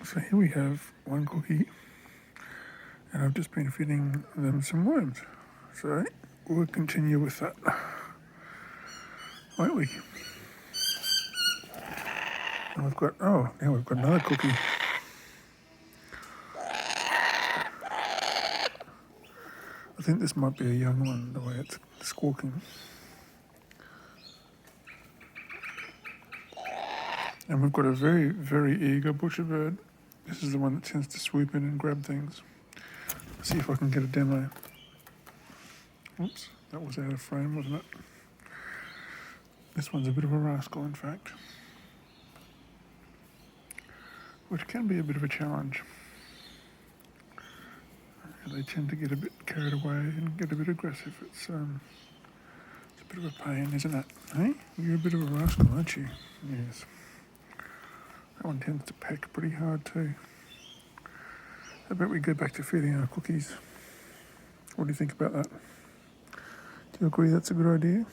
So here we have one cookie, and I've just been feeding them some worms. So we'll continue with that, won't we? And we've got, now we've got another cookie. I think this might be a young one, the way it's squawking. And we've got a very, very eager butcher bird. This is the one that tends to swoop in and grab things. Let's see if I can get a demo. Oops, that was out of frame, wasn't it? This one's a bit of a rascal, in fact, which can be a bit of a challenge. They tend to get a bit carried away and get a bit aggressive. It's a bit of a pain, isn't it? Hey, you're a bit of a rascal, aren't you? Yes. That one tends to peck pretty hard too. How about we go back to feeding our cookies? What do you think about that? Do you agree that's a good idea?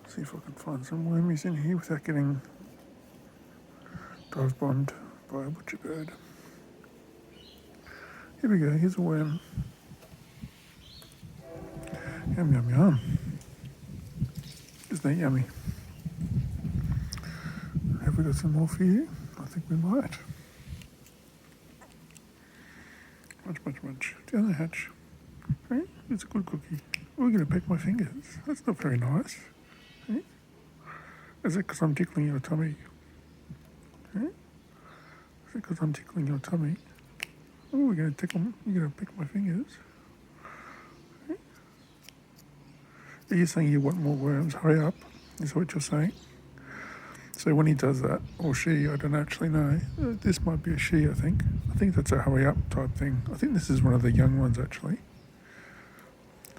See if I can find some wormies in here without getting dive bombed by a butcher bird. Here we go, here's a worm. Yum, yum, yum. Isn't that yummy? Have we got some more for you? I think we might. Munch, munch, munch. Down the hatch. Hey, it's a good cookie. We're going to peck my fingers. That's not very nice. Hey? Is it because I'm tickling your tummy? Hey? Is it because I'm tickling your tummy? Oh, we're going to tickle. You're going to pick my fingers. Hey? Are you saying you want more worms? Hurry up. Is what you're saying? So when he does that, or she, I don't actually know. This might be a she, I think. I think that's a hurry up type thing. I think this is one of the young ones, actually.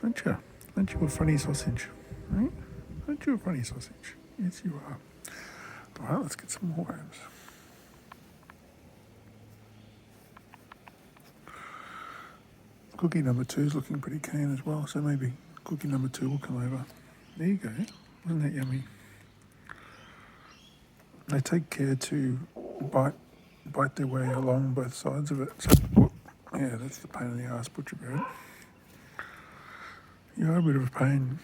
Aren't you? Aren't you a funny sausage? Right? Aren't you a funny sausage? Yes, you are. All right, let's get some more worms. Cookie number 2 is looking pretty keen as well, so maybe cookie number 2 will come over. There you go. Wasn't that yummy? They take care to bite their way along both sides of it. So, yeah, that's the pain in the ass, butcher bird. You are a bit of a pain.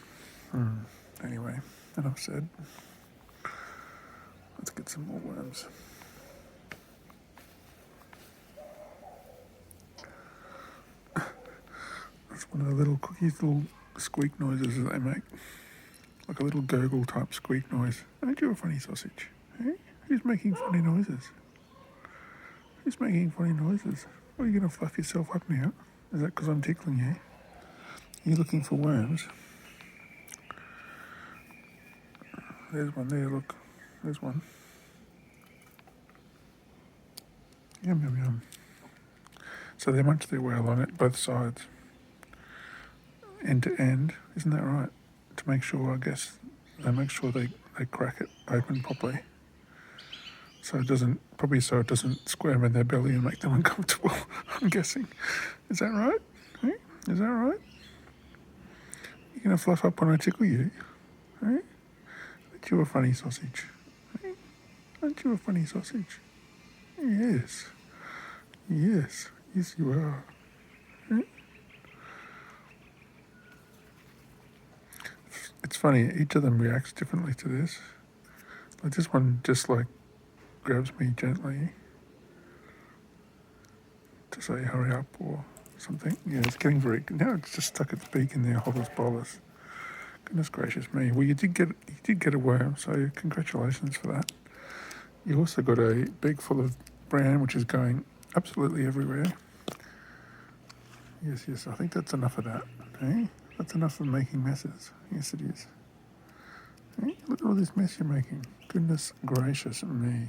Anyway, enough said. Let's get some more worms. That's one of the little cookies, little squeak noises that they make. Like a little gurgle type squeak noise. Aren't you a funny sausage? Hey? Who's making funny noises? Who's making funny noises? Are you going to fluff yourself up now? Is that because I'm tickling you? Are you looking for worms? There's one there, look. There's one. Yum, yum, yum. So they munch their way along it, both sides. End to end. Isn't that right? To make sure, I guess, they make sure they crack it open properly. So it doesn't squirm in their belly and make them uncomfortable, I'm guessing. Is that right? Hey? Is that right? You're going to fluff up when I tickle you? Hey? Aren't you a funny sausage? Hey? Aren't you a funny sausage? Yes. Yes. Yes, you are. Hey? It's funny, each of them reacts differently to this. Like this one just like grabs me gently to say hurry up or something. Yeah, it's getting now it's just stuck its beak in there, hovers bollers. Goodness gracious me. Well, you did get a worm, so congratulations for that. You also got a beak full of bran, which is going absolutely everywhere. Yes, I think that's enough of that. Eh? That's enough of making messes. Yes, it is. Eh? Look at all this mess you're making. Goodness gracious me.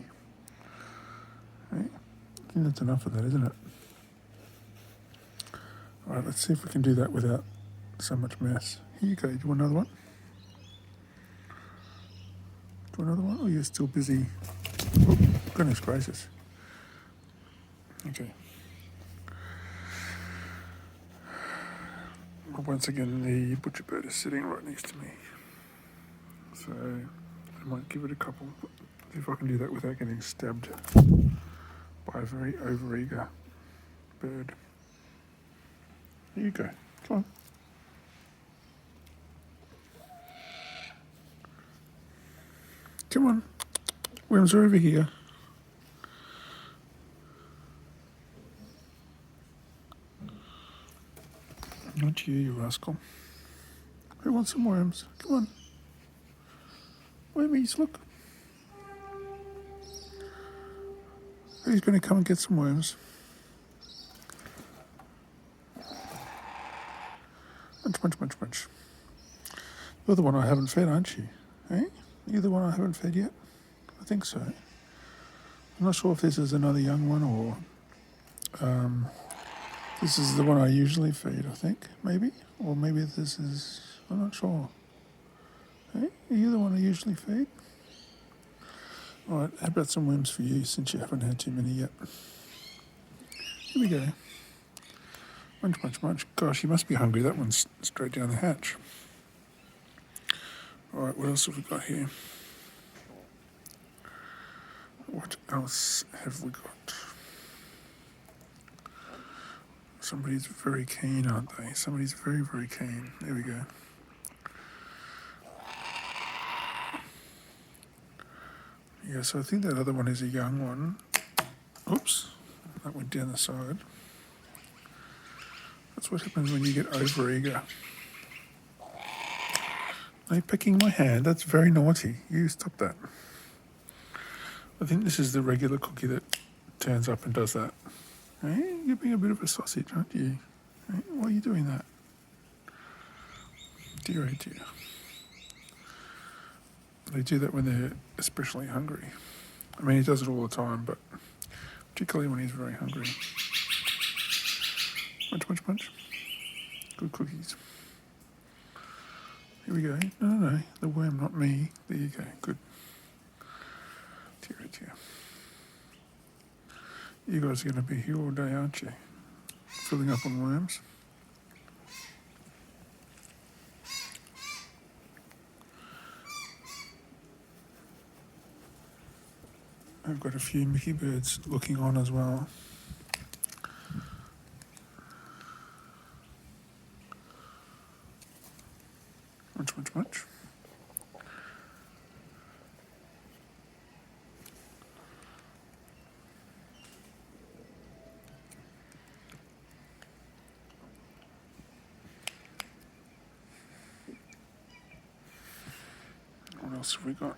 Eh? I think that's enough of that, isn't it? All right, let's see if we can do that without so much mess. Here you go. Do you want another one? Do you want another one? Or you're still busy? Oh, goodness gracious. Okay. Once again, the butcher bird is sitting right next to me. So I might give it a couple. See if I can do that without getting stabbed by a very overeager bird. Here you go. Come on. Come on. Worms are over here. Not you, you rascal. Who wants some worms? Come on. Wormies, look. Who's going to come and get some worms? Munch. You're the one I haven't fed, aren't you? Eh? You're the one I haven't fed yet? I think so. I'm not sure if this is another young one or this is the one I usually feed, I think, maybe. Or maybe this is, I'm not sure. Hey, are you the one I usually feed? All right, how about some worms for you since you haven't had too many yet? Here we go. Munch. Gosh, you must be hungry. That one's straight down the hatch. All right, what else have we got here? What else have we got? Somebody's very keen, aren't they? Somebody's very, very keen. There we go. Yeah, so I think that other one is a young one. Oops, that went down the side. That's what happens when you get overeager. Are you picking my hand? That's very naughty. You stop that. I think this is the regular cookie that turns up and does that. Hey, you're being a bit of a sausage, aren't you? Hey, why are you doing that? Dear, oh dear. They do that when they're especially hungry. I mean, he does it all the time, but particularly when he's very hungry. Munch. Good cookies. Here we go. No. The worm, not me. There you go. Good. Dear. You guys are going to be here all day, aren't you? Filling up on worms. I've got a few Mickey birds looking on as well. Munch. What else have we got?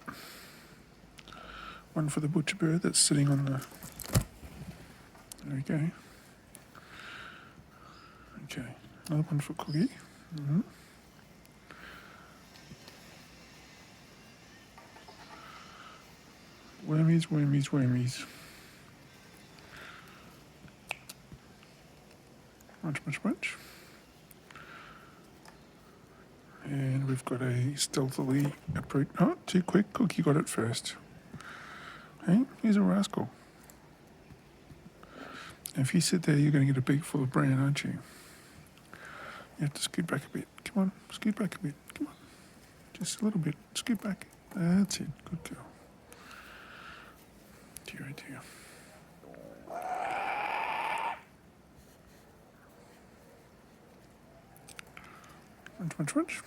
One for the butcher bird that's sitting on the... There we go. Okay, another one for Cookie. Mm-hmm. Wormies. Munch. And we've got a stealthily approach. Oh, too quick. Cookie got it first. Hey, he's a rascal. If you sit there, you're going to get a beak full of bran, aren't you? You have to scoot back a bit. Come on, scoot back a bit. Come on. Just a little bit. Scoot back. That's it. Good girl. Dear. Munch.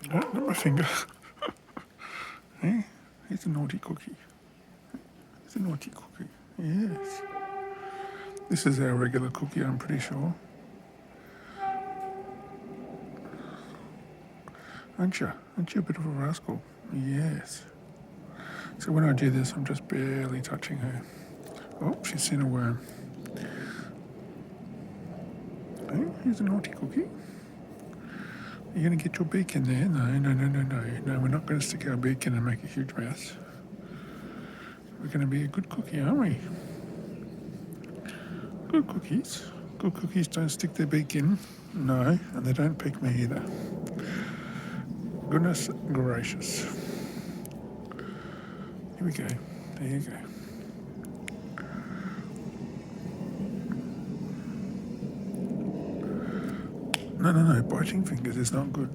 No, not my finger. Hey, he's a naughty cookie. Yes. This is our regular cookie, I'm pretty sure. Aren't you? Aren't you a bit of a rascal? Yes. So when I do this, I'm just barely touching her. Oh, she's seen a worm. Hey, here's a naughty cookie. Are you going to get your beak in there? No, we're not going to stick our beak in and make a huge mess. We're going to be a good cookie, aren't we? Good cookies. Good cookies don't stick their beak in. No, and they don't pick me either. Goodness gracious. Here we go. There you go. No, biting fingers is not good.